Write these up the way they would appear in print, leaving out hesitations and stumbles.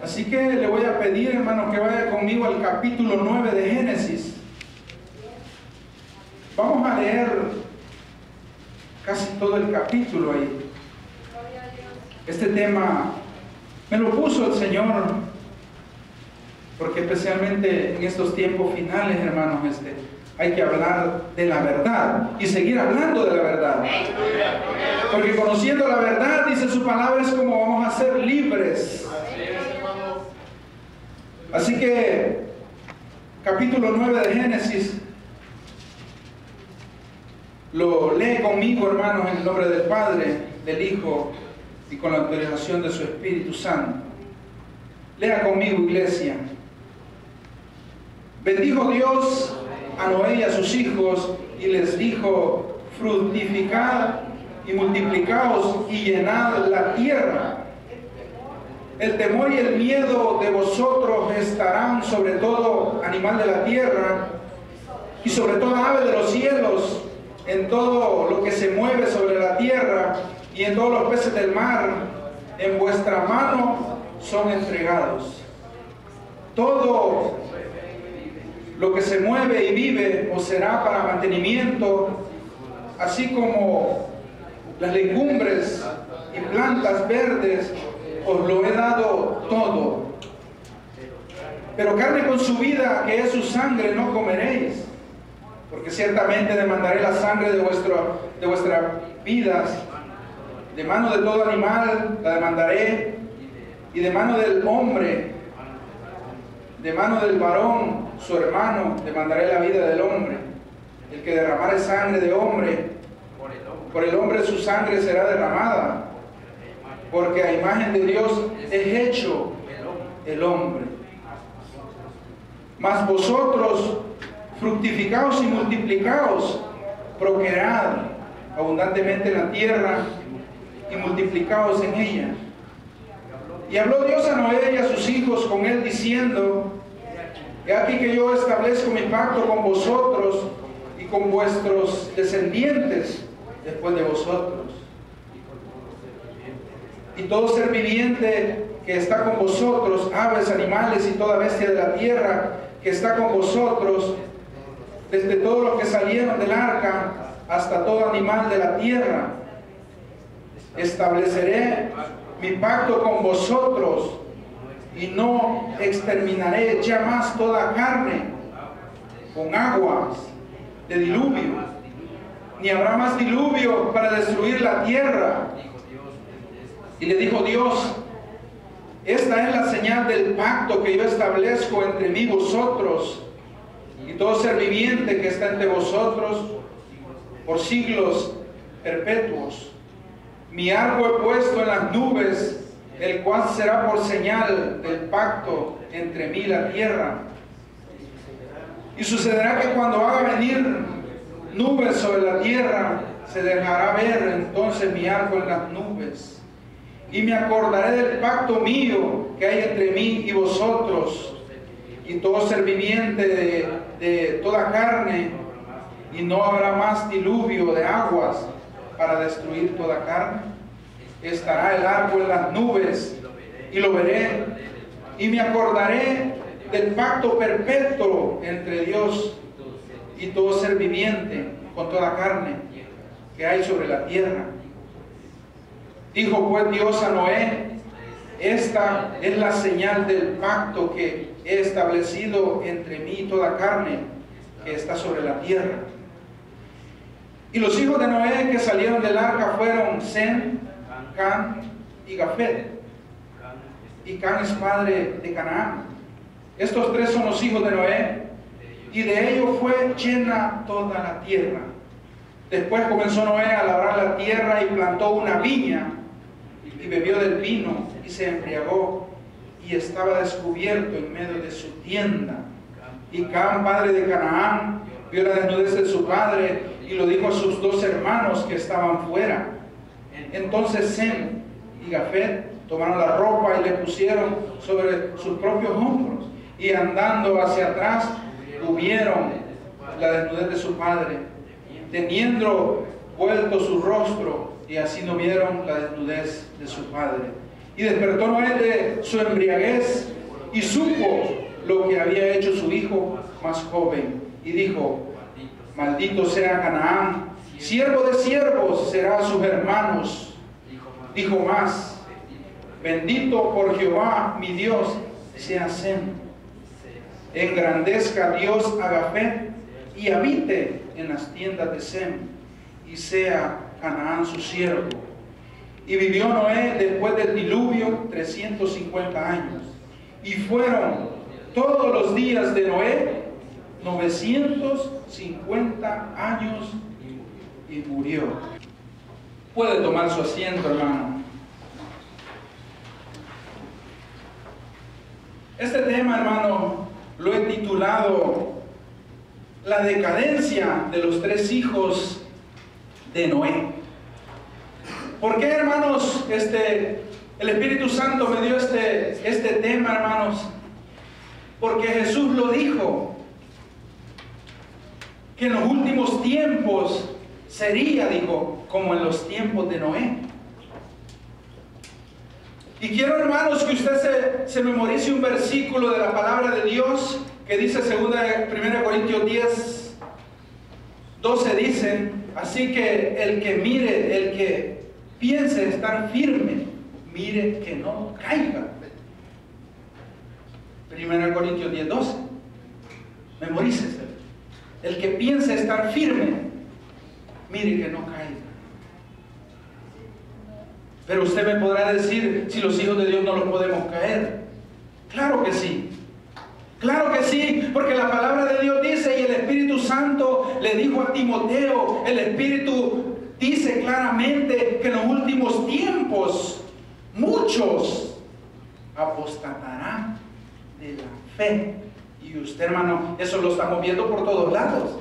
Así que le voy a pedir, hermano, que vaya conmigo al capítulo 9 de Génesis. Vamos a leer casi todo el capítulo ahí. Este tema me lo puso el Señor, porque especialmente en estos tiempos finales, hermanos, hay que hablar de la verdad y seguir hablando de la verdad. Porque conociendo la verdad, dice su palabra, es como vamos a ser libres. Así que, capítulo 9 de Génesis, lo lee conmigo, hermanos, en el nombre del Padre, del Hijo y con la autorización de su Espíritu Santo. Lea conmigo, iglesia. Bendijo Dios a Noé y a sus hijos y les dijo: fructificad y multiplicaos y llenad la tierra. El temor y el miedo de vosotros estarán sobre todo animal de la tierra y sobre toda ave de los cielos, en todo lo que se mueve sobre la tierra y en todos los peces del mar. En vuestra mano son entregados. Todo lo que se mueve y vive os será para mantenimiento, así como las legumbres y plantas verdes, os lo he dado todo. Pero carne con su vida, que es su sangre, no comeréis, porque ciertamente demandaré la sangre de vuestras vidas. De mano de todo animal la demandaré, y de mano del hombre, de mano del varón, su hermano, demandaré la vida del hombre. El que derramare sangre de hombre, por el hombre su sangre será derramada, porque a imagen de Dios es hecho el hombre. Mas vosotros fructificaos y multiplicaos, procread abundantemente en la tierra y multiplicaos en ella. Y habló Dios a Noé y a sus hijos con él, diciendo: he aquí que yo establezco mi pacto con vosotros y con vuestros descendientes después de vosotros. Y todo ser viviente que está con vosotros, aves, animales y toda bestia de la tierra que está con vosotros, desde todos los que salieron del arca hasta todo animal de la tierra, estableceré mi pacto con vosotros y no exterminaré ya más toda carne con aguas de diluvio, ni habrá más diluvio para destruir la tierra. Y le dijo Dios: esta es la señal del pacto que yo establezco entre mí y vosotros y todo ser viviente que está entre vosotros por siglos perpetuos. Mi arco he puesto en las nubes, el cual será por señal del pacto entre mí y la tierra. Y sucederá que cuando haga venir nubes sobre la tierra, se dejará ver entonces mi arco en las nubes. Y me acordaré del pacto mío que hay entre mí y vosotros y todo ser viviente de toda carne, y no habrá más diluvio de aguas para destruir toda carne. Estará el arco en las nubes y lo veré, y me acordaré del pacto perpetuo entre Dios y todo ser viviente con toda carne que hay sobre la tierra. Dijo pues Dios a Noé: esta es la señal del pacto que he establecido entre mí y toda carne que está sobre la tierra. Y los hijos de Noé que salieron del arca fueron Sem, Cam y Jafet. Y Cam es padre de Canaán. Estos tres son los hijos de Noé, y de ellos fue llena toda la tierra. Después comenzó Noé a labrar la tierra y plantó una viña, y bebió del vino y se embriagó, y estaba descubierto en medio de su tienda. Y Cam, padre de Canaán, vio la desnudez de su padre y lo dijo a sus dos hermanos que estaban fuera. Entonces Sem y Jafet tomaron la ropa y le pusieron sobre sus propios hombros, y andando hacia atrás cubrieron la desnudez de su padre, teniendo vuelto su rostro, y así no vieron la desnudez de su padre. Y despertó Noé de su embriaguez y supo lo que había hecho su hijo más joven. Y dijo: maldito sea Canaán, siervo de siervos será a sus hermanos. Dijo más: bendito por Jehová mi Dios sea Sem. Engrandezca Dios a Jafet y habite en las tiendas de Sem, y sea Canaán su siervo. Y vivió Noé después del diluvio 350 años. Y fueron todos los días de Noé 950 años, y murió. Puede tomar su asiento, hermano. Este tema, hermano, lo he titulado La decadencia de los tres hijos de Noé. ¿Por qué, hermanos, el Espíritu Santo me dio este tema, hermanos? Porque Jesús lo dijo, que en los últimos tiempos sería, dijo, como en los tiempos de Noé. Y quiero, hermanos, que usted se memorice un versículo de la palabra de Dios que dice 1 Corintios 10, 12, dice: así que el que mire, el que piense estar firme, mire que no caiga. 1 Corintios 10, 12. Memorícese. El que piense estar firme, mire que no caiga. Pero usted me podrá decir, si los hijos de Dios no los podemos caer. Claro que sí. Claro que sí, porque la palabra de Dios dice, y el Espíritu Santo le dijo a Timoteo, el Espíritu dice claramente que en los últimos tiempos muchos apostatarán de la fe. Y usted, hermano, eso lo estamos viendo por todos lados.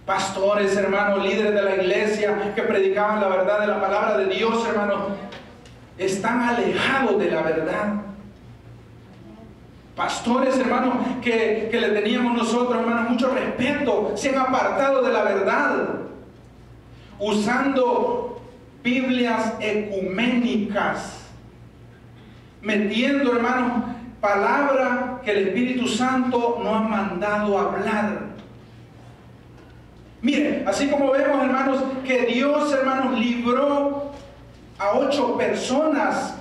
Pastores, hermanos, líderes de la iglesia que predicaban la verdad de la palabra de Dios, hermanos, están alejados de la verdad. Pastores, hermanos, que le teníamos nosotros, hermanos, mucho respeto, se han apartado de la verdad, usando Biblias ecuménicas, metiendo, hermanos, palabra que el Espíritu Santo no ha mandado hablar. Mire, así como vemos, hermanos, que Dios, hermanos, libró a 8 personas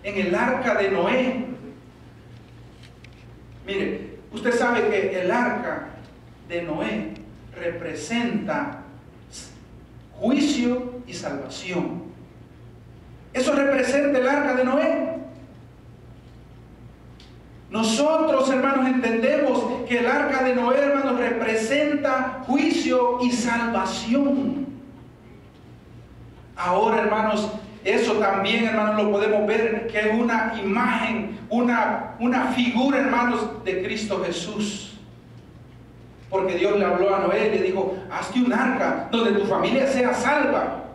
en el arca de Noé. Mire, usted sabe que el arca de Noé representa juicio y salvación. Eso representa el arca de Noé. Nosotros, hermanos, entendemos que el arca de Noé, hermanos, representa juicio y salvación. Ahora, hermanos, eso también, hermanos, lo podemos ver que es una imagen, una figura, hermanos, de Cristo Jesús. Porque Dios le habló a Noé y le dijo: hazte un arca donde tu familia sea salva.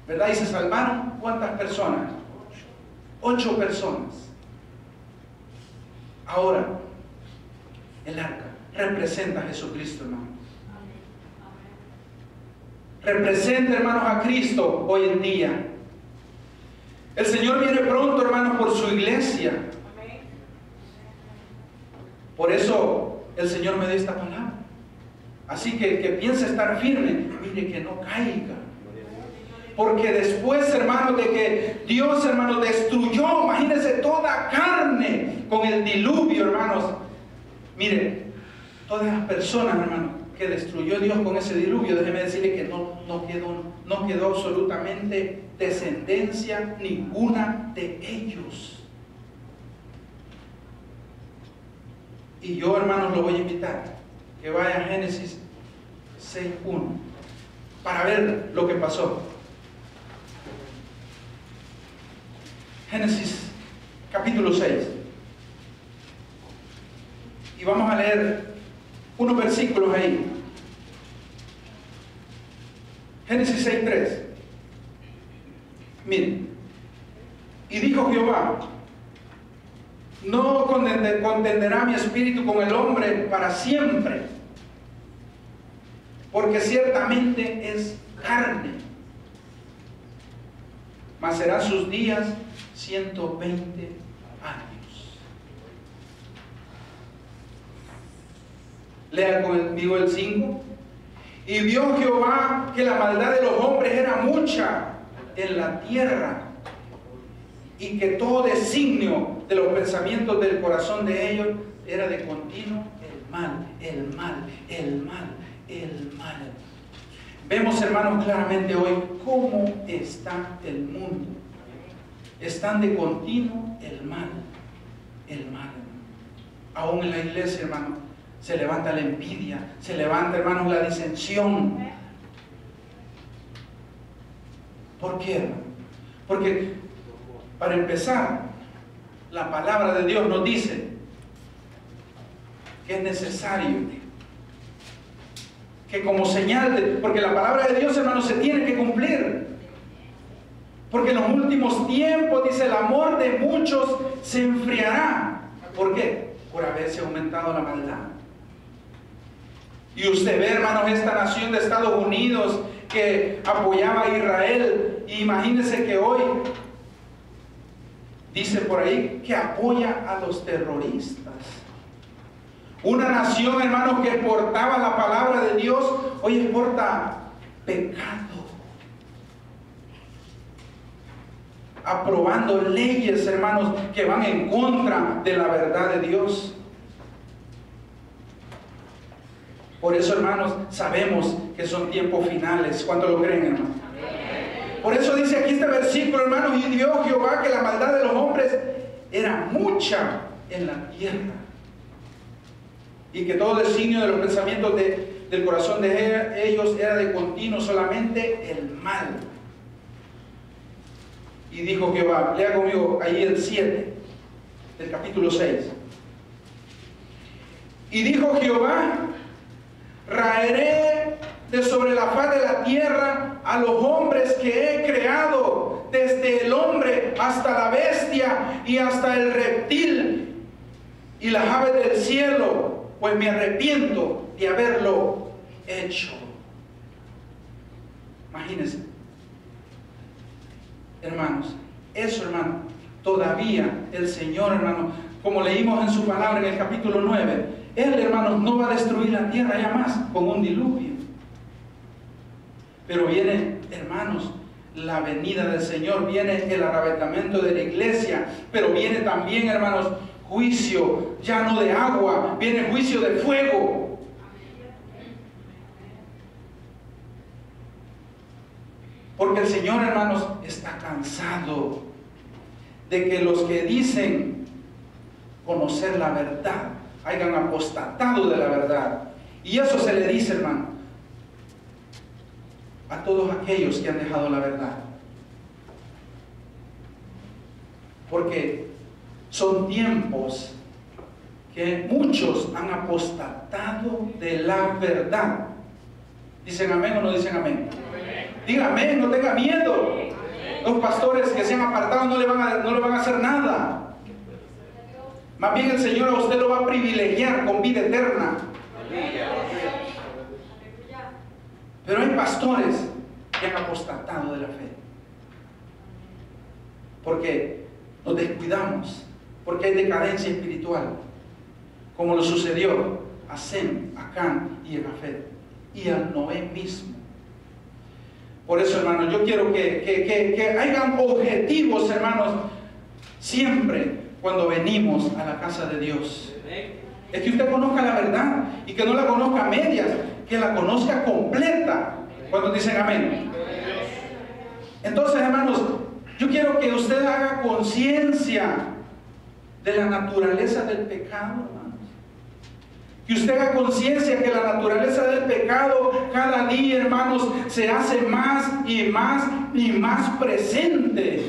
¿Verdad? Y se salvaron, ¿cuántas personas? 8 personas. Ahora, el arca representa a Jesucristo, hermanos. Representa, hermanos, a Cristo hoy en día. El Señor viene pronto, hermanos, por su iglesia. Por eso el Señor me dio esta palabra. Así que el que piense estar firme, mire que no caiga. Porque después, hermanos, de que Dios, hermanos, destruyó, imagínense, toda carne con el diluvio, hermanos. Miren, todas las personas, hermanos, que destruyó Dios con ese diluvio, déjeme decirle que no quedó absolutamente descendencia ninguna de ellos. Y yo, hermanos, lo voy a invitar que vaya a Génesis 6:1 para ver lo que pasó. Génesis capítulo 6. Y vamos a leer unos versículos ahí. Génesis 6:3. Miren. Y dijo Jehová: no contenderá mi espíritu con el hombre para siempre, porque ciertamente es carne. mas serán sus días 120 años. Lea conmigo el 5. Y vio Jehová que la maldad de los hombres era mucha en la tierra, y que todo designio de los pensamientos del corazón de ellos era de continuo el mal, el mal, el mal, el mal. Vemos, hermanos, claramente hoy cómo está el mundo. Están de continuo el mal, el mal. Aún en la iglesia, hermanos, se levanta la envidia, se levanta, hermanos, la disensión. ¿Por qué, hermano? Porque, para empezar, la palabra de Dios nos dice que es necesario que como señal de, porque la palabra de Dios, hermanos, se tiene que cumplir. Porque en los últimos tiempos, dice, el amor de muchos se enfriará. ¿Por qué? Por haberse aumentado la maldad. Y usted ve, hermanos, esta nación de Estados Unidos que apoyaba a Israel. Y imagínense que hoy dice por ahí que apoya a los terroristas. Una nación, hermanos, que exportaba la palabra de Dios, hoy exporta pecado. Aprobando leyes, hermanos, que van en contra de la verdad de Dios. Por eso, hermanos, sabemos que son tiempos finales. ¿Cuánto lo creen, hermanos? Por eso dice aquí este versículo, hermanos, y vio Jehová que la maldad de los hombres era mucha en la tierra, y que todo designio de los pensamientos del corazón de ellos era de continuo solamente el mal. Y dijo Jehová, lea conmigo ahí el 7 del capítulo 6. Y dijo Jehová, raeré de sobre la faz de la tierra a los hombres que he creado, desde el hombre hasta la bestia y hasta el reptil y las aves del cielo, pues me arrepiento de haberlo hecho. Imagínense, hermanos, eso, hermano, todavía el Señor, hermano, como leímos en su palabra en el capítulo 9, Él, hermanos, no va a destruir la tierra ya más con un diluvio. Pero viene, hermanos, la venida del Señor, viene el arrebatamiento de la iglesia, pero viene también, hermanos, juicio ya no de agua, viene juicio de fuego. Porque el Señor, hermanos, está cansado de que los que dicen conocer la verdad hayan apostatado de la verdad. Y eso se le dice, hermano, a todos aquellos que han dejado la verdad. Porque son tiempos que muchos han apostatado de la verdad. ¿Dicen amén o no dicen amén? Diga amén, no tenga miedo. Los pastores que se han apartado no le van a hacer nada. Más bien el Señor a usted lo va a privilegiar con vida eterna. Pero hay pastores que han apostatado de la fe. Porque nos descuidamos, porque hay decadencia espiritual, como lo sucedió a Sem, a Can y a Jafet, y a Noé mismo. Por eso, hermanos, yo quiero que hayan objetivos, hermanos, siempre cuando venimos a la casa de Dios. Es que usted conozca la verdad y que no la conozca a medias, que la conozca completa. ¿Cuántos dicen amén? Entonces, hermanos, yo quiero que usted haga conciencia de la naturaleza del pecado, hermanos. Que usted haga conciencia que la naturaleza del pecado cada día, hermanos, se hace más y más y más presente.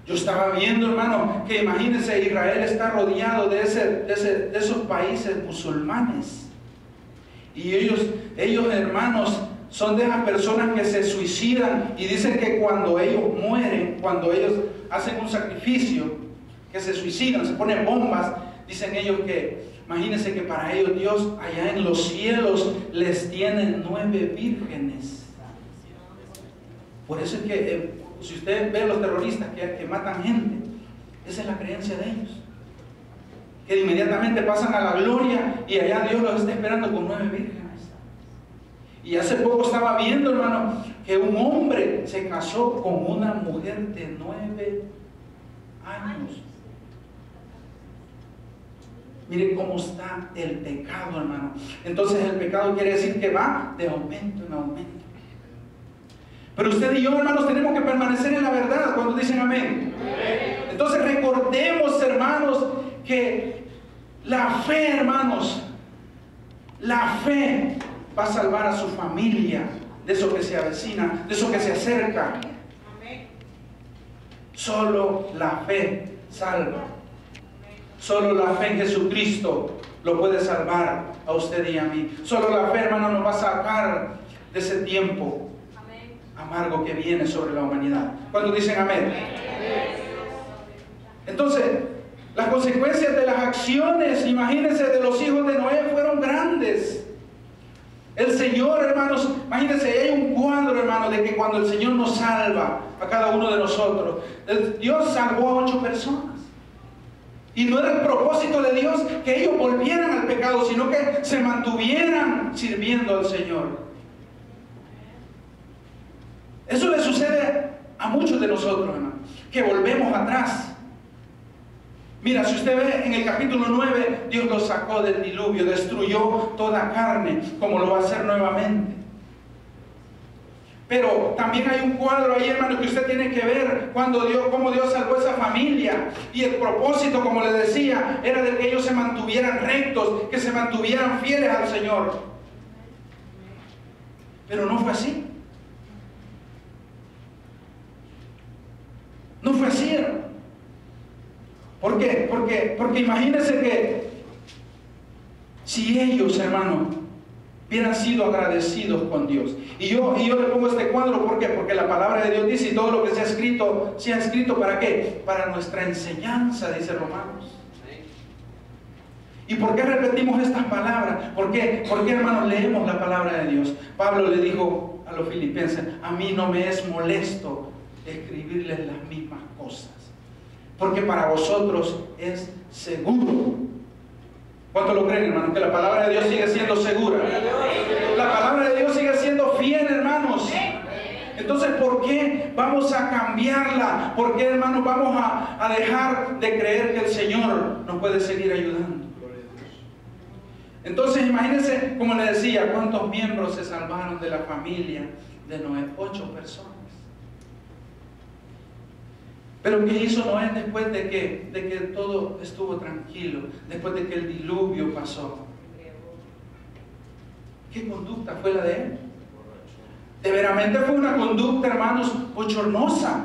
Yo estaba viendo, hermano, que imagínense, Israel está rodeado de esos países musulmanes. Y ellos, hermanos, son de esas personas que se suicidan y dicen que cuando ellos mueren, cuando ellos hacen un sacrificio, que se suicidan, se ponen bombas, dicen ellos que, imagínense que para ellos Dios allá en los cielos les tiene 9 vírgenes. Por eso es que si usted ve a los terroristas que matan gente, esa es la creencia de ellos. Que inmediatamente pasan a la gloria y allá Dios los está esperando con 9 vírgenes. Y hace poco estaba viendo, hermano, que un hombre se casó con una mujer de 9 años. Mire cómo está el pecado, hermano. Entonces el pecado quiere decir que va de aumento en aumento. Pero usted y yo, hermanos, tenemos que permanecer en la verdad cuando dicen amén. Entonces recordemos, hermanos, que la fe, hermanos, la fe va a salvar a su familia de eso que se avecina, de eso que se acerca. Solo la fe salva. Solo la fe en Jesucristo lo puede salvar a usted y a mí. Solo la fe, hermano, nos va a sacar de ese tiempo amargo que viene sobre la humanidad. ¿Cuántos dicen amén? Entonces, las consecuencias de las acciones, imagínense, de los hijos de Noé fueron grandes. El Señor, hermanos, imagínense, hay un cuadro, hermano, de que cuando el Señor nos salva a cada uno de nosotros, Dios salvó a 8 personas. Y no era el propósito de Dios que ellos volvieran al pecado, sino que se mantuvieran sirviendo al Señor. Eso le sucede a muchos de nosotros, hermano, que volvemos atrás. Mira, si usted ve en el capítulo 9, Dios los sacó del diluvio, destruyó toda carne, como lo va a hacer nuevamente. Pero también hay un cuadro ahí, hermano, que usted tiene que ver cómo Dios salvó a esa familia. Y el propósito, como le decía, era de que ellos se mantuvieran rectos, que se mantuvieran fieles al Señor. Pero no fue así. No fue así, hermano. ¿Por qué? Porque imagínense que si ellos, hermano, hubieran sido agradecidos con Dios. Y yo le pongo este cuadro, ¿por qué? Porque la palabra de Dios dice, y todo lo que se ha escrito ¿para qué? Para nuestra enseñanza, dice Romanos. ¿Y por qué repetimos estas palabras? ¿Por qué, hermanos, leemos la palabra de Dios? Pablo le dijo a los filipenses, a mí no me es molesto escribirles las mismas cosas, porque para vosotros es seguro. ¿Cuánto lo creen, hermanos? Que la palabra de Dios sigue siendo segura. La palabra de Dios sigue siendo fiel, hermanos. Entonces, ¿por qué vamos a cambiarla? ¿Por qué, hermanos, vamos a dejar de creer que el Señor nos puede seguir ayudando? Entonces, imagínense, como le decía, cuántos miembros se salvaron de la familia de Noé. 8 personas. Pero ¿qué hizo Noé después de que todo estuvo tranquilo? Después de que el diluvio pasó. ¿Qué conducta fue la de él? De veramente fue una conducta, hermanos, bochornosa.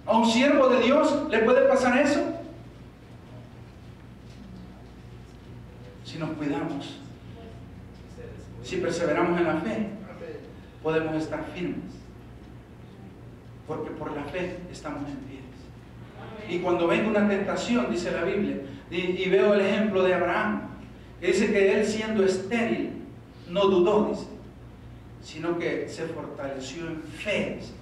¿A un siervo de Dios le puede pasar eso? Si nos cuidamos, si perseveramos en la fe, podemos estar firmes. Porque por la fe estamos en pie. Y cuando venga una tentación, dice la Biblia, y veo el ejemplo de Abraham, que dice que él, siendo estéril, no dudó, dice, sino que se fortaleció en fe. Dice.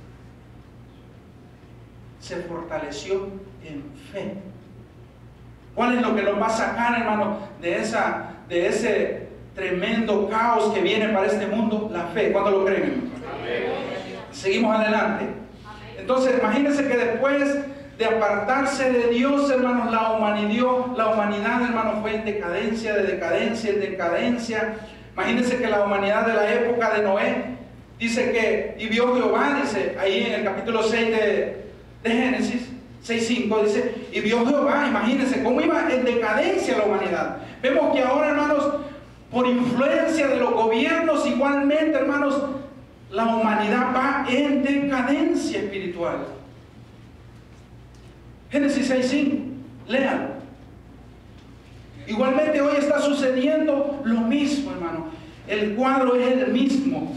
Se fortaleció en fe. ¿Cuál es lo que nos va a sacar, hermano, de ese tremendo caos que viene para este mundo? La fe. ¿Cuándo lo creen, hermano? Seguimos adelante. Entonces, imagínense que después de apartarse de Dios, hermanos, la humanidad, hermanos, fue en decadencia, de decadencia en decadencia. Imagínense que la humanidad de la época de Noé, dice que, y vio Jehová, dice, ahí en el capítulo 6 de Génesis, 6:5, dice, y vio Jehová, imagínense cómo iba en decadencia la humanidad. Vemos que ahora, hermanos, por influencia de los gobiernos, igualmente, hermanos, la humanidad va en decadencia espiritual. Génesis 6:5, léalo. Igualmente hoy está sucediendo lo mismo, hermano. El cuadro es el mismo.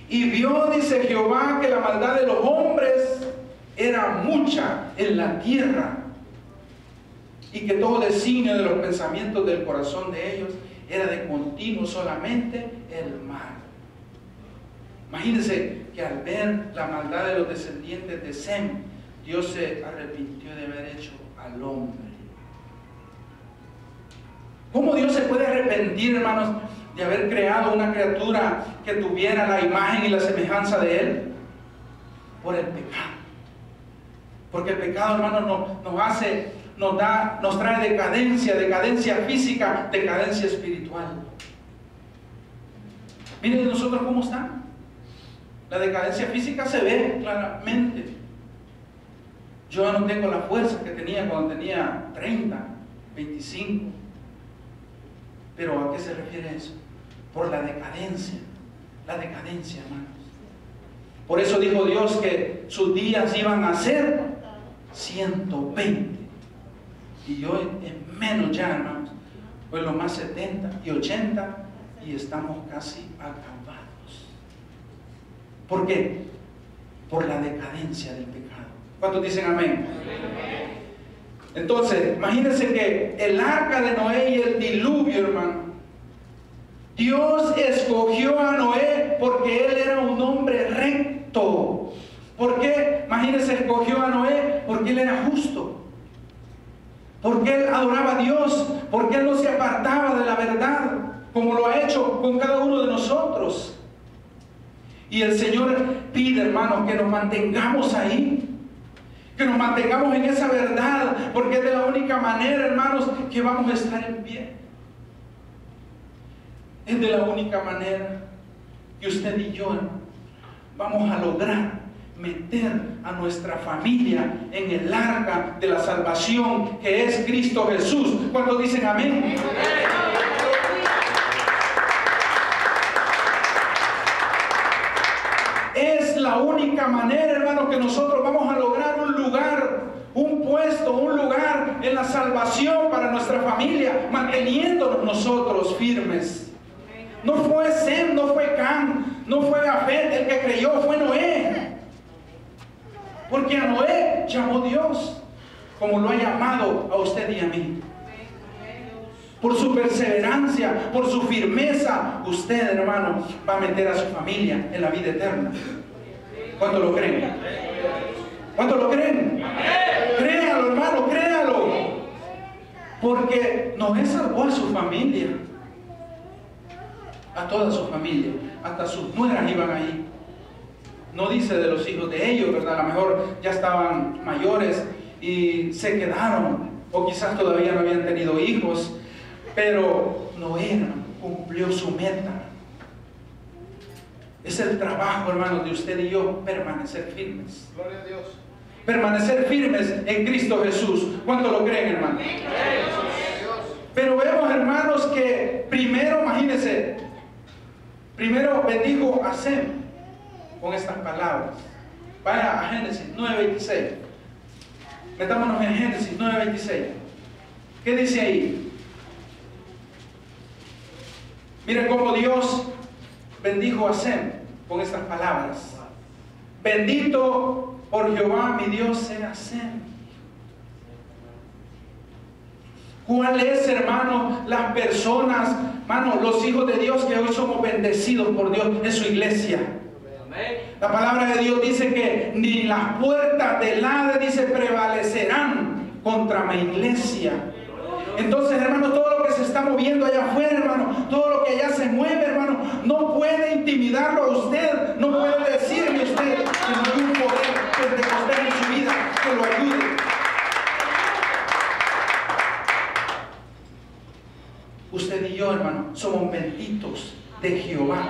Y vio, dice Jehová, que la maldad de los hombres era mucha en la tierra, y que todo designio de los pensamientos del corazón de ellos era de continuo solamente el mal. Imagínense que al ver la maldad de los descendientes de Sem, Dios se arrepintió de haber hecho al hombre. ¿Cómo Dios se puede arrepentir, hermanos, de haber creado una criatura que tuviera la imagen y la semejanza de Él? Por el pecado. Porque el pecado, hermanos, nos trae decadencia física, decadencia espiritual. Miren nosotros cómo están. La decadencia física se ve claramente. Yo no tengo la fuerza que tenía cuando tenía 30, 25. Pero ¿a qué se refiere eso? Por la decadencia, hermanos. Por eso dijo Dios que sus días iban a ser 120. Y hoy en menos ya, hermanos. Hoy lo más 70 y 80 y estamos casi acabados. ¿Por qué? Por la decadencia del pecado. ¿Cuántos dicen amén? Entonces, imagínense que el arca de Noé y el diluvio, hermano. Dios escogió a Noé porque él era un hombre recto. ¿Por qué? Imagínense, escogió a Noé porque él era justo. Porque él adoraba a Dios. Porque él no se apartaba de la verdad, como lo ha hecho con cada uno de nosotros. Y el Señor pide, hermanos, que nos mantengamos ahí. Que nos mantengamos en esa verdad, porque es de la única manera, hermanos, que vamos a estar en pie. Es de la única manera que usted y yo, hermano, vamos a lograr meter a nuestra familia en el arca de la salvación, que es Cristo Jesús. ¿Cuántos dicen amén? Es la única manera, hermano, que nosotros vamos a lograr un lugar, un puesto, un lugar en la salvación para nuestra familia, manteniéndonos nosotros firmes. No fue Sem, no fue Can, no fue Jafet el que creyó, fue Noé. Porque a Noé llamó Dios, como lo ha llamado a usted y a mí. Por su perseverancia, por su firmeza, usted, hermano, va a meter a su familia en la vida eterna. ¿Cuánto lo creen? ¿Cuánto lo creen? Créalo, hermano, créalo. Porque Noé salvó a su familia, a toda su familia, hasta sus nueras iban ahí. No dice de los hijos de ellos, ¿verdad? A lo mejor ya estaban mayores y se quedaron, o quizás todavía no habían tenido hijos. Pero Noé cumplió su meta. Es el trabajo, hermanos, de usted y yo, permanecer firmes. Gloria a Dios. Permanecer firmes en Cristo Jesús. ¿Cuánto lo creen, hermanos? Pero vemos, hermanos, que primero, imagínense, primero bendijo a Sem con estas palabras. Vaya a Génesis 9:26. Metámonos en Génesis 9:26. ¿Qué dice ahí? Miren cómo Dios bendijo a Sem con estas palabras. Bendito por Jehová mi Dios sea Sem. ¿Cuál es, hermano, las personas, hermano, los hijos de Dios que hoy somos bendecidos por Dios en su iglesia? La palabra de Dios dice que ni las puertas del Hades, dice, prevalecerán contra mi iglesia. Entonces, hermano, todo lo que se está moviendo allá afuera, hermano, todo lo que allá se mueve, hermano, no puede intimidarlo a usted, no puede decirle a usted que no hay un poder pentecostés en su vida que lo ayude. Usted y yo, hermano, somos benditos de Jehová.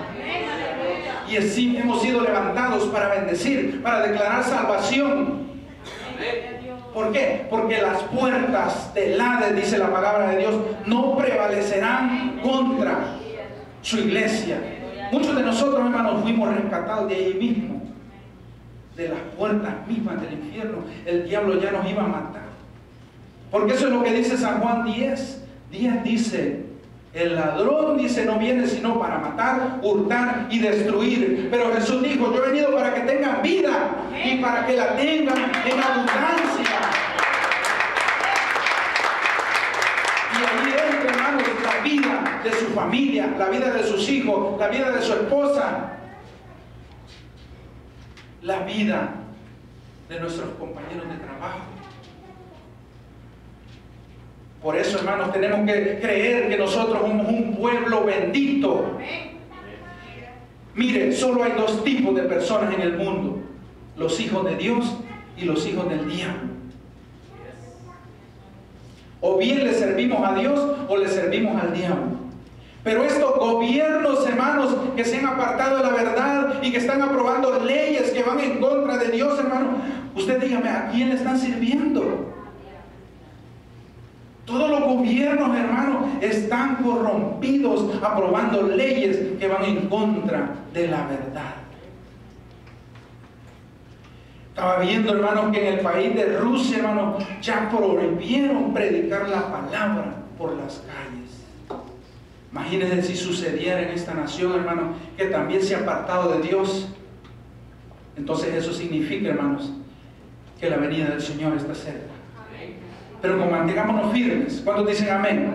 Y así hemos sido levantados para bendecir, para declarar salvación. ¿Por qué? Porque las puertas del Hades, dice la palabra de Dios, no prevalecerán contra su iglesia. Muchos de nosotros, hermanos, fuimos rescatados de ahí mismo, de las puertas mismas del infierno. El diablo ya nos iba a matar. Porque eso es lo que dice San Juan 10. 10 dice: el ladrón, dice, no viene sino para matar, hurtar y destruir. Pero Jesús dijo: yo he venido para que tengan vida y para que la tengan en abundancia. Y allí entra, hermanos, la vida de su familia, la vida de sus hijos, la vida de su esposa. la vida de nuestros compañeros de trabajo. Por eso, hermanos, tenemos que creer que nosotros somos un pueblo bendito. Mire, solo hay dos tipos de personas en el mundo: los hijos de Dios y los hijos del diablo. O bien le servimos a Dios o le servimos al diablo. Pero estos gobiernos, hermanos, que se han apartado de la verdad y que están aprobando leyes que van en contra de Dios, hermano, usted dígame, ¿a quién le están sirviendo? Todos los gobiernos, hermanos, están corrompidos, aprobando leyes que van en contra de la verdad. Estaba viendo, hermanos, que en el país de Rusia, hermanos, ya prohibieron predicar la palabra por las calles. Imagínense si sucediera en esta nación, hermanos, que también se ha apartado de Dios. Entonces eso significa, hermanos, que la venida del Señor está cerca. Pero mantengámonos firmes. ¿Cuántos dicen amén?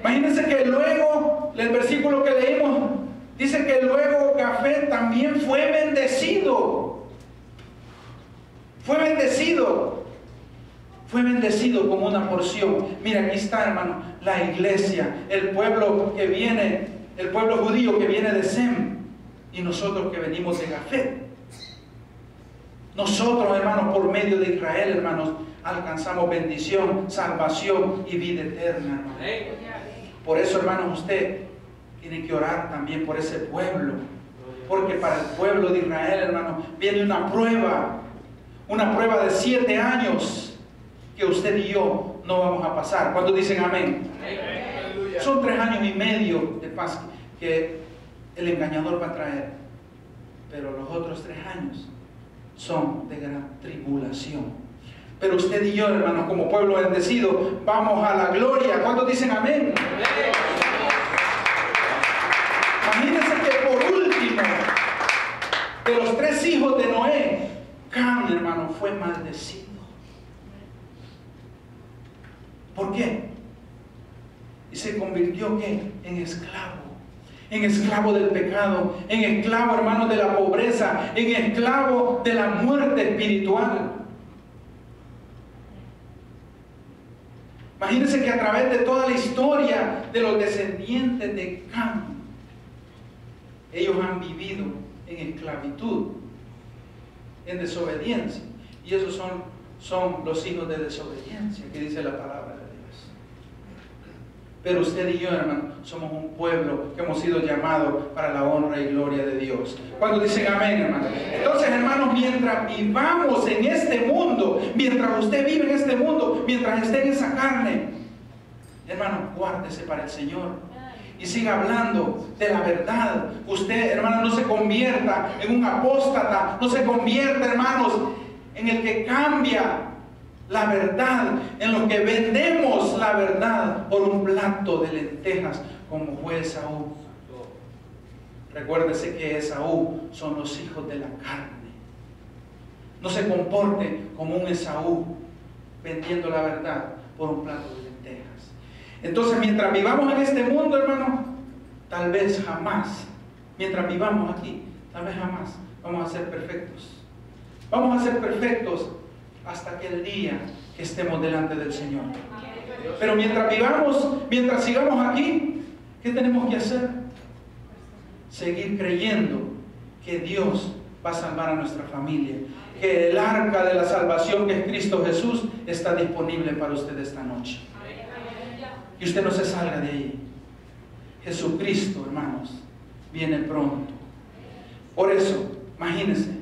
Imagínense que luego, el versículo que leímos, dice que luego Jafet también fue bendecido. Fue bendecido. Fue bendecido como una porción. Mira, aquí está, hermano, la iglesia, el pueblo que viene, el pueblo judío que viene de Sem, y nosotros que venimos de Jafet. Nosotros, hermanos, por medio de Israel, hermanos, alcanzamos bendición, salvación y vida eterna, hermano. Por eso, hermanos, usted tiene que orar también por ese pueblo, porque para el pueblo de Israel, hermano, viene una prueba de 7 años que usted y yo no vamos a pasar. ¿Cuántos dicen amén? Son 3 años y medio de paz que el engañador va a traer, pero los otros 3 años son de gran tribulación. Pero usted y yo, hermanos, como pueblo bendecido, vamos a la gloria. ¿Cuántos dicen amén? Imagínense que por último, de los 3 hijos de Noé, Cam, hermano, fue maldecido. ¿Por qué? Y se convirtió, ¿qué? En esclavo. En esclavo del pecado, en esclavo, hermanos, de la pobreza, en esclavo de la muerte espiritual. Imagínense que a través de toda la historia de los descendientes de Cam, ellos han vivido en esclavitud, en desobediencia. Y esos son los hijos de desobediencia que dice la palabra de Dios. Pero usted y yo, hermano, somos un pueblo que hemos sido llamados para la honra y gloria de Dios. ¿Cuándo dicen amén, hermano? Entonces, hermanos, mientras vivamos en este mundo, mientras usted vive en este mundo, mientras esté en esa carne, hermano, guárdese para el Señor y siga hablando de la verdad. Usted, hermano, no se convierta en un apóstata, no se convierta, hermanos, en el que cambia la verdad, en lo que vendemos la verdad por un plato de lentejas, como fue Esaú. Recuérdese que Esaú son los hijos de la carne. No se comporte como un Esaú vendiendo la verdad por un plato de lentejas. Entonces, mientras vivamos en este mundo, hermano, tal vez jamás, mientras vivamos aquí, tal vez jamás vamos a ser perfectos. Vamos a ser perfectos hasta aquel día que estemos delante del Señor. Pero mientras vivamos, mientras sigamos aquí, ¿qué tenemos que hacer? Seguir creyendo que Dios va a salvar a nuestra familia, que el arca de la salvación, que es Cristo Jesús, está disponible para usted esta noche. Y usted no se salga de ahí. Jesucristo, hermanos, viene pronto. Por eso, imagínense,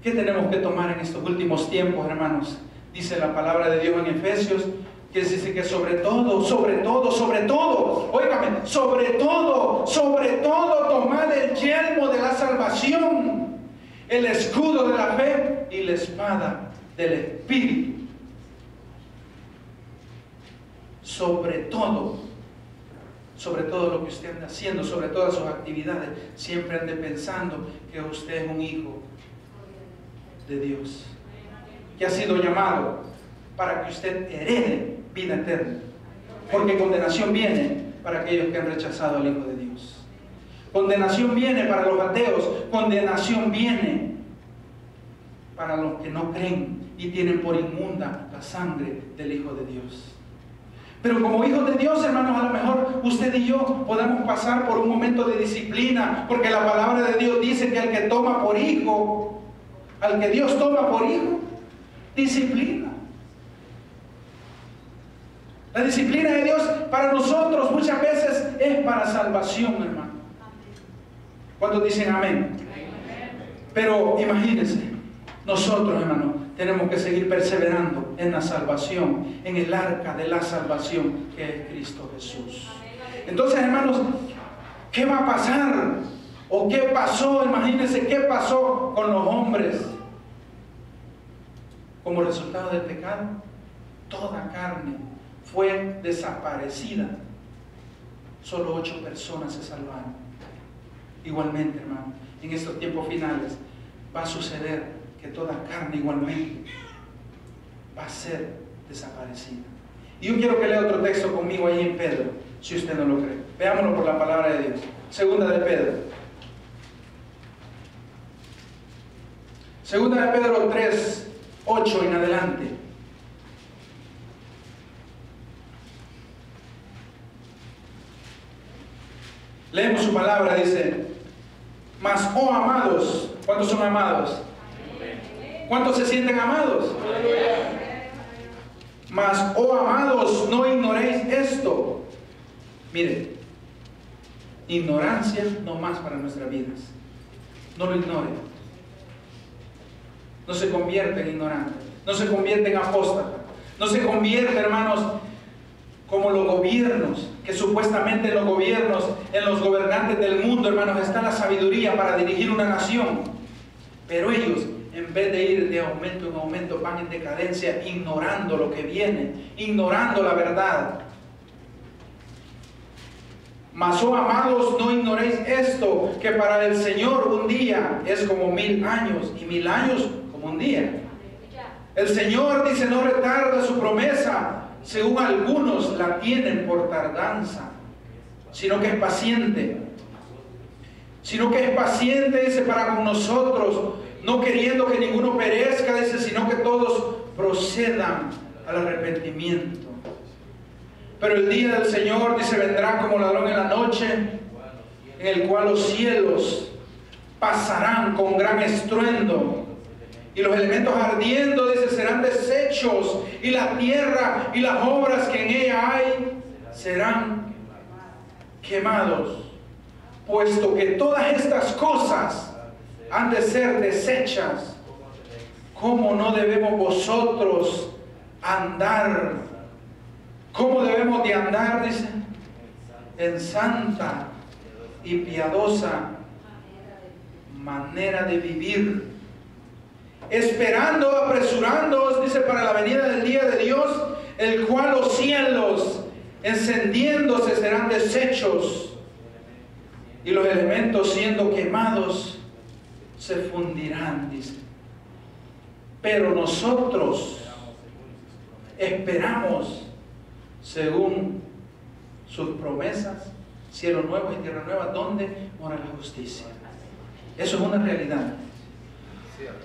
¿qué tenemos que tomar en estos últimos tiempos, hermanos? Dice la palabra de Dios en Efesios, que dice que sobre todo, óigame, sobre todo, tomad el yelmo de la salvación, el escudo de la fe y la espada del Espíritu. Sobre todo lo que usted anda haciendo, sobre todas sus actividades, siempre ande pensando que usted es un hijo de Dios, que ha sido llamado para que usted herede vida eterna, porque condenación viene para aquellos que han rechazado al Hijo de Dios. Condenación viene para los ateos, condenación viene para los que no creen y tienen por inmunda la sangre del Hijo de Dios. Pero como hijos de Dios, hermanos, a lo mejor usted y yo podemos pasar por un momento de disciplina, porque la palabra de Dios dice que al que toma por hijo, al que Dios toma por hijo, disciplina. La disciplina de Dios para nosotros muchas veces es para salvación, hermano. ¿Cuántos dicen amén? Pero imagínense, nosotros, hermano, tenemos que seguir perseverando en la salvación, en el arca de la salvación que es Cristo Jesús. Entonces, hermanos, ¿qué va a pasar? ¿O qué pasó? Imagínense qué pasó con los hombres como resultado del pecado. Toda carne fue desaparecida. Solo 8 personas se salvaron. Igualmente, hermano, en estos tiempos finales va a suceder que toda carne igualmente va a ser desaparecida. Y yo quiero que lea otro texto conmigo ahí en Pedro, si usted no lo cree. Veámoslo por la palabra de Dios. Segunda de Pedro. Segunda de Pedro 3, 8 en adelante. Leemos su palabra, dice: mas, oh amados, ¿cuántos son amados? ¿Cuántos se sienten amados? Mas, oh amados, no ignoréis esto. Miren, ignorancia no más para nuestras vidas. No lo ignoren. No se convierta en ignorante. No se convierta en apóstata. No se convierta, hermanos, como los gobiernos, que supuestamente en los gobiernos, en los gobernantes del mundo, hermanos, está la sabiduría para dirigir una nación. Pero ellos, en vez de ir de aumento en aumento, van en decadencia, ignorando lo que viene, ignorando la verdad. Mas, oh amados, no ignoréis esto, que para el Señor un día es como 1000 años, y 1000 años como un día. El Señor, dice, no retarda su promesa, según algunos la tienen por tardanza, sino que es paciente. Sino que es paciente, dice, para con nosotros, no queriendo que ninguno perezca, dice, sino que todos procedan al arrepentimiento. Pero el día del Señor, dice, vendrá como ladrón en la noche, en el cual los cielos pasarán con gran estruendo, y los elementos ardiendo, dice, serán deshechos, y la tierra y las obras que en ella hay serán quemados. Puesto que todas estas cosas han de ser deshechas, ¿cómo no debemos vosotros andar? ¿Cómo debemos de andar? Dice, en santa y piadosa manera de vivir, esperando, apresurándoos, dice, para la venida del día de Dios, el cual los cielos encendiéndose serán deshechos, y los elementos siendo quemados se fundirán, dice. Pero nosotros esperamos, según sus promesas, cielo nuevo y tierra nueva, donde mora la justicia. Eso es una realidad.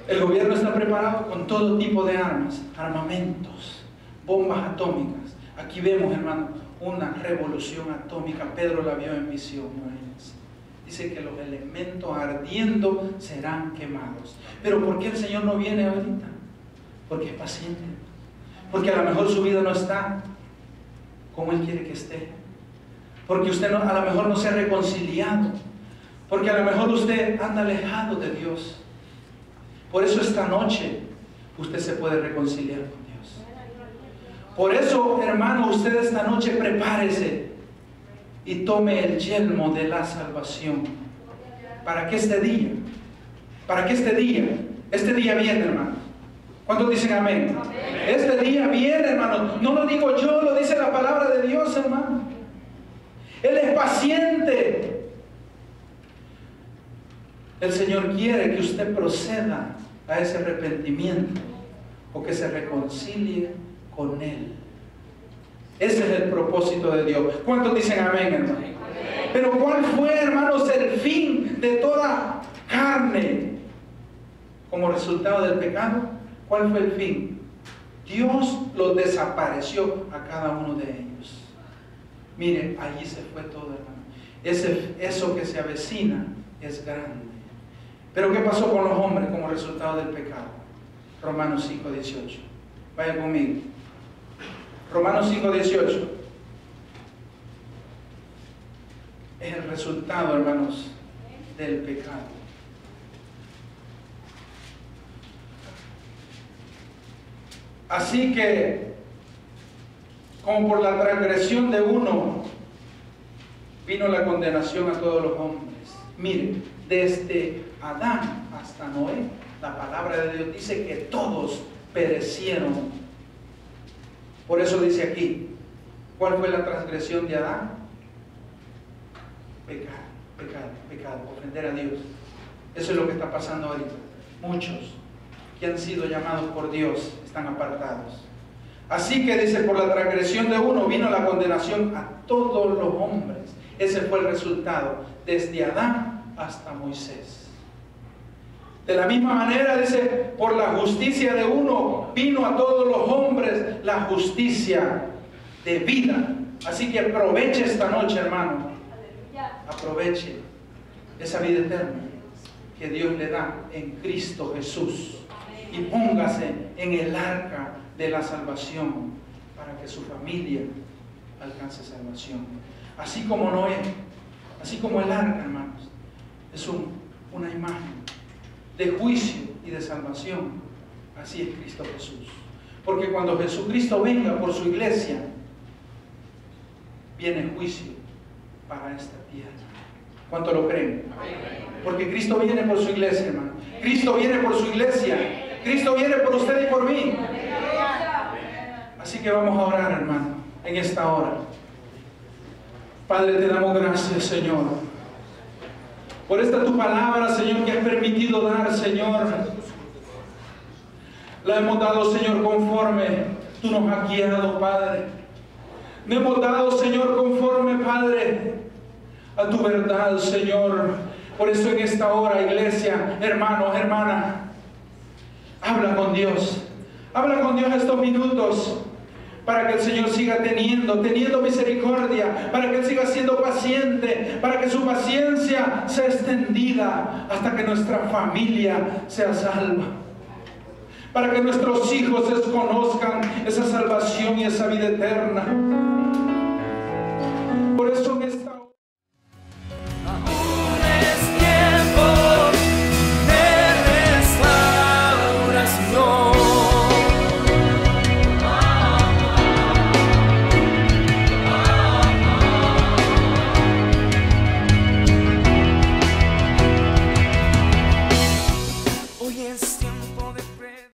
El gobierno está preparado con todo tipo de armas, armamentos, bombas atómicas. Aquí vemos, hermano, una revolución atómica. Pedro la vio en visión, imagínense. Dice que los elementos ardiendo serán quemados. Pero ¿por qué el Señor no viene ahorita? Porque es paciente. Porque a lo mejor su vida no está como Él quiere que esté. Porque usted a lo mejor no se ha reconciliado. Porque a lo mejor usted anda alejado de Dios. Por eso esta noche usted se puede reconciliar con Dios. Por eso, hermano, usted esta noche prepárese y tome el yelmo de la salvación. ¿Para qué este día? ¿Para qué este día? Este día viene, hermano. ¿Cuántos dicen amén? Amén? Este día viene, hermano. No lo digo yo, lo dice la palabra de Dios, hermano. Él es paciente. El Señor quiere que usted proceda a ese arrepentimiento o que se reconcilie con Él. Ese es el propósito de Dios. ¿Cuántos dicen amén, hermano? Amén. Pero ¿cuál fue, hermanos, el fin de toda carne? como resultado del pecado, ¿cuál fue el fin? Dios los desapareció a cada uno de ellos. Mire, allí se fue todo, hermano. Eso que se avecina es grande. Pero ¿qué pasó con los hombres como resultado del pecado? Romanos 5:18. Vaya conmigo. Romanos 5:18. Es el resultado, hermanos, del pecado. Así que, como por la transgresión de uno, vino la condenación a todos los hombres. Mire, desde Adán hasta Noé, la palabra de Dios dice que todos perecieron. Por eso dice aquí, ¿cuál fue la transgresión de Adán? Pecado, ofender a Dios. Eso es lo que está pasando ahorita. Muchos que han sido llamados por Dios están apartados. Así que dice, por la transgresión de uno vino la condenación a todos los hombres. Ese fue el resultado, desde Adán hasta Moisés. De la misma manera, dice, por la justicia de uno vino a todos los hombres la justicia de vida. Así que aproveche esta noche, hermano. Aproveche esa vida eterna que Dios le da en Cristo Jesús. Y póngase en el arca de la salvación para que su familia alcance salvación. Así como Noé, así como el arca, hermanos, es una imagen de juicio y de salvación. Así es Cristo Jesús. Porque cuando Jesucristo venga por su iglesia, viene juicio para esta tierra. ¿Cuánto lo creen? Porque Cristo viene por su iglesia, hermano. Cristo viene por su iglesia. Cristo viene por usted y por mí. Así que vamos a orar, hermano, en esta hora. Padre, te damos gracias, Señor, por esta tu palabra, Señor, que has permitido dar, Señor. La hemos dado, Señor, conforme tú nos has guiado, Padre. Me hemos dado, Señor, conforme, Padre, a tu verdad, Señor. Por eso en esta hora, iglesia, hermano, hermana, habla con Dios. Habla con Dios estos minutos para que el Señor siga teniendo misericordia, para que Él siga siendo paciente, para que su paciencia sea extendida hasta que nuestra familia sea salva, para que nuestros hijos conozcan esa salvación y esa vida eterna. Por eso en